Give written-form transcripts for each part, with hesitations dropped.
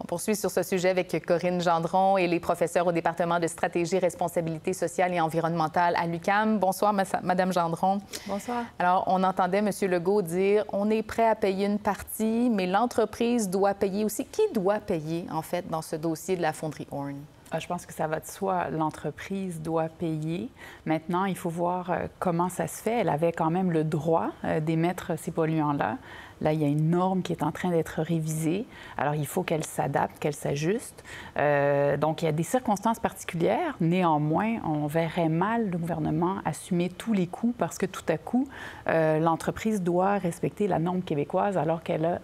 On poursuit sur ce sujet avec Corinne Gendron et les professeurs au département de stratégie, responsabilité sociale et environnementale à l'UQAM. Bonsoir, Madame Gendron. Bonsoir. Alors, on entendait M. Legault dire on est prêt à payer une partie, mais l'entreprise doit payer aussi. Qui doit payer, en fait, dans ce dossier de la fonderie Horn? Je pense que ça va de soi. L'entreprise doit payer. Maintenant, il faut voir comment ça se fait. Elle avait quand même le droit d'émettre ces polluants-là. Là, il y a une norme qui est en train d'être révisée. Alors, il faut qu'elle s'adapte, qu'elle s'ajuste. Donc, il y a des circonstances particulières. Néanmoins, on verrait mal le gouvernement assumer tous les coûts parce que tout à coup, l'entreprise doit respecter la norme québécoise alors qu'elle a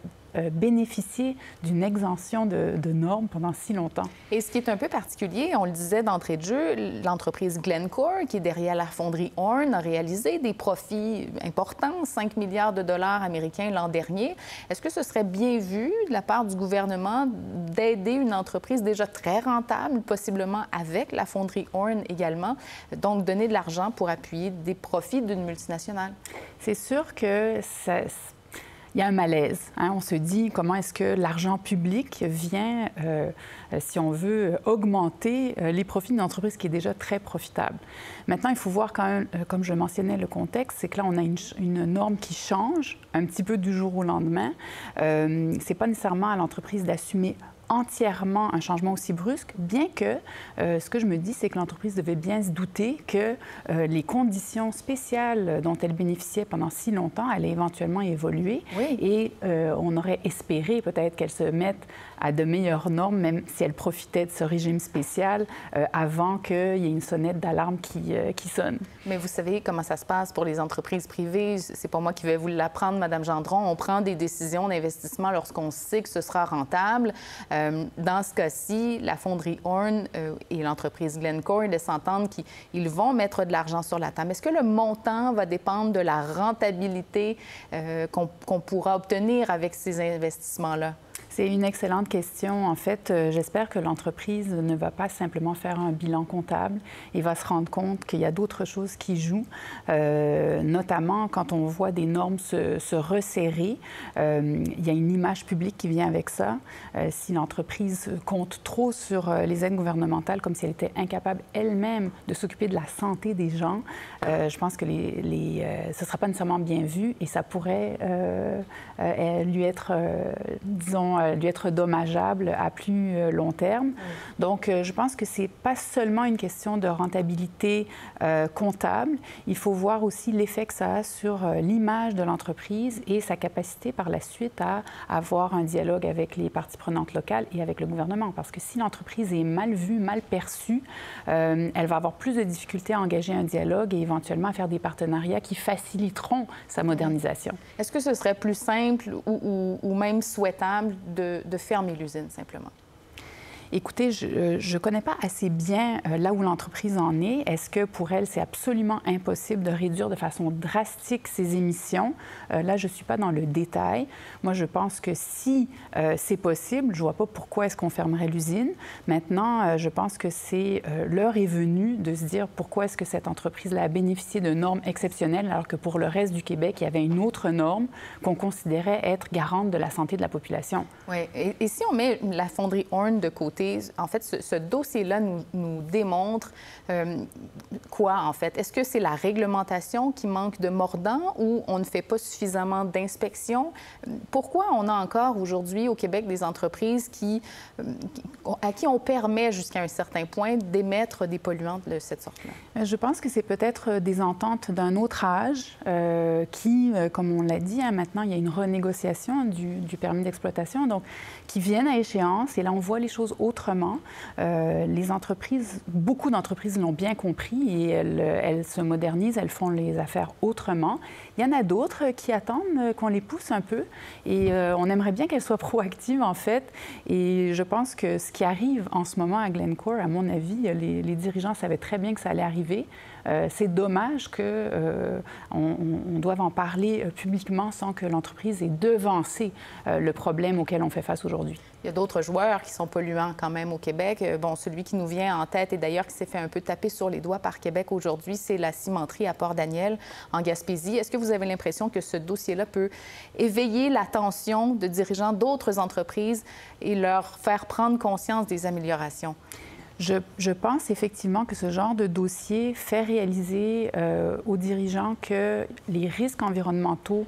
bénéficier d'une exemption de normes pendant si longtemps. Et ce qui est un peu particulier, on le disait d'entrée de jeu, l'entreprise Glencore, qui est derrière la fonderie Horn, a réalisé des profits importants, 5 milliards de dollars américains l'an dernier. Est-ce que ce serait bien vu de la part du gouvernement d'aider une entreprise déjà très rentable, possiblement avec la fonderie Horn également, donc donner de l'argent pour appuyer des profits d'une multinationale? C'est sûr que il y a un malaise. Hein? On se dit comment est-ce que l'argent public vient, si on veut, augmenter les profits d'une entreprise qui est déjà très profitable. Maintenant, il faut voir quand même, comme je mentionnais, le contexte, c'est que là, on a une norme qui change un petit peu du jour au lendemain. C'est pas nécessairement à l'entreprise d'assumer entièrement un changement aussi brusque, bien que ce que je me dis, c'est que l'entreprise devait bien se douter que les conditions spéciales dont elle bénéficiait pendant si longtemps allaient éventuellement évoluer. Oui. Et on aurait espéré peut-être qu'elle se mette à de meilleures normes, même si elle profitait de ce régime spécial avant qu'il y ait une sonnette d'alarme qui sonne. Mais vous savez comment ça se passe pour les entreprises privées. C'est pas moi qui vais vous l'apprendre, Madame Gendron. On prend des décisions d'investissement lorsqu'on sait que ce sera rentable. Dans ce cas-ci, la fonderie Horn et l'entreprise Glencore laissent entendre qu'ils vont mettre de l'argent sur la table. Est-ce que le montant va dépendre de la rentabilité qu'on pourra obtenir avec ces investissements-là? C'est une excellente question. En fait, j'espère que l'entreprise ne va pas simplement faire un bilan comptable et va se rendre compte qu'il y a d'autres choses qui jouent, notamment quand on voit des normes se resserrer. Il y a une image publique qui vient avec ça. Si l'entreprise compte trop sur les aides gouvernementales, comme si elle était incapable elle-même de s'occuper de la santé des gens, je pense que ce ne sera pas nécessairement bien vu et ça pourrait lui être, disons, lui être dommageable à plus long terme. Oui. Donc, je pense que ce n'est pas seulement une question de rentabilité comptable. Il faut voir aussi l'effet que ça a sur l'image de l'entreprise et sa capacité par la suite à avoir un dialogue avec les parties prenantes locales et avec le gouvernement. Parce que si l'entreprise est mal vue, mal perçue, elle va avoir plus de difficultés à engager un dialogue et éventuellement à faire des partenariats qui faciliteront sa modernisation. Est-ce que ce serait plus simple ou même souhaitable de fermer l'usine, simplement? Écoutez, je ne connais pas assez bien là où l'entreprise en est. Est-ce que pour elle, c'est absolument impossible de réduire de façon drastique ses émissions? Là, je ne suis pas dans le détail. Moi, je pense que si c'est possible, je ne vois pas pourquoi est-ce qu'on fermerait l'usine. Maintenant, je pense que l'heure est venue de se dire pourquoi est-ce que cette entreprise-là a bénéficié de normes exceptionnelles alors que pour le reste du Québec, il y avait une autre norme qu'on considérait être garante de la santé de la population. Oui. Et si on met la fonderie Horn de côté, en fait, ce dossier-là nous démontre quoi, en fait? Est-ce que c'est la réglementation qui manque de mordant ou on ne fait pas suffisamment d'inspections? Pourquoi on a encore aujourd'hui au Québec des entreprises à qui on permet jusqu'à un certain point d'émettre des polluants de cette sorte-là? Je pense que c'est peut-être des ententes d'un autre âge qui, comme on l'a dit, maintenant, il y a une renégociation du permis d'exploitation, donc qui viennent à échéance. Et là, on voit les choses autrement. Les entreprises, beaucoup d'entreprises l'ont bien compris et elles se modernisent, elles font les affaires autrement. Il y en a d'autres qui attendent qu'on les pousse un peu et on aimerait bien qu'elles soient proactives, en fait. Et je pense que ce qui arrive en ce moment à Glencore, à mon avis, les dirigeants savaient très bien que ça allait arriver. C'est dommage qu'on doive en parler publiquement sans que l'entreprise ait devancé le problème auquel on fait face aujourd'hui. Il y a d'autres joueurs qui sont polluants quand même au Québec. Bon, celui qui nous vient en tête et d'ailleurs qui s'est fait un peu taper sur les doigts par Québec aujourd'hui, c'est la cimenterie à Port-Daniel en Gaspésie. Est-ce que vous avez l'impression que ce dossier-là peut éveiller l'attention de dirigeants d'autres entreprises et leur faire prendre conscience des améliorations? Je pense effectivement que ce genre de dossier fait réaliser aux dirigeants que les risques environnementaux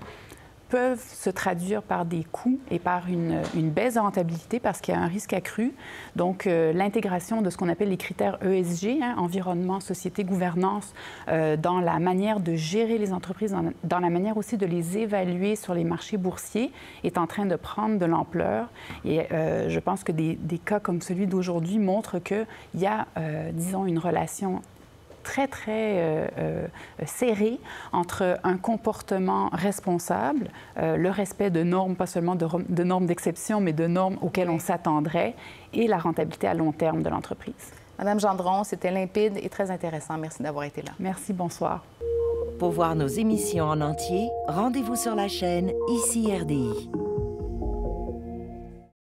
peuvent se traduire par des coûts et par une baisse de rentabilité parce qu'il y a un risque accru. Donc, l'intégration de ce qu'on appelle les critères ESG, environnement, société, gouvernance, dans la manière de gérer les entreprises, dans la manière aussi de les évaluer sur les marchés boursiers, est en train de prendre de l'ampleur. Et je pense que des cas comme celui d'aujourd'hui montrent qu'il y a, disons, une relation très serré entre un comportement responsable, le respect de normes, pas seulement de normes d'exception, mais de normes auxquelles on s'attendrait, et la rentabilité à long terme de l'entreprise. Madame Gendron, c'était limpide et très intéressant. Merci d'avoir été là. Merci, bonsoir. Pour voir nos émissions en entier, rendez-vous sur la chaîne ICI RDI.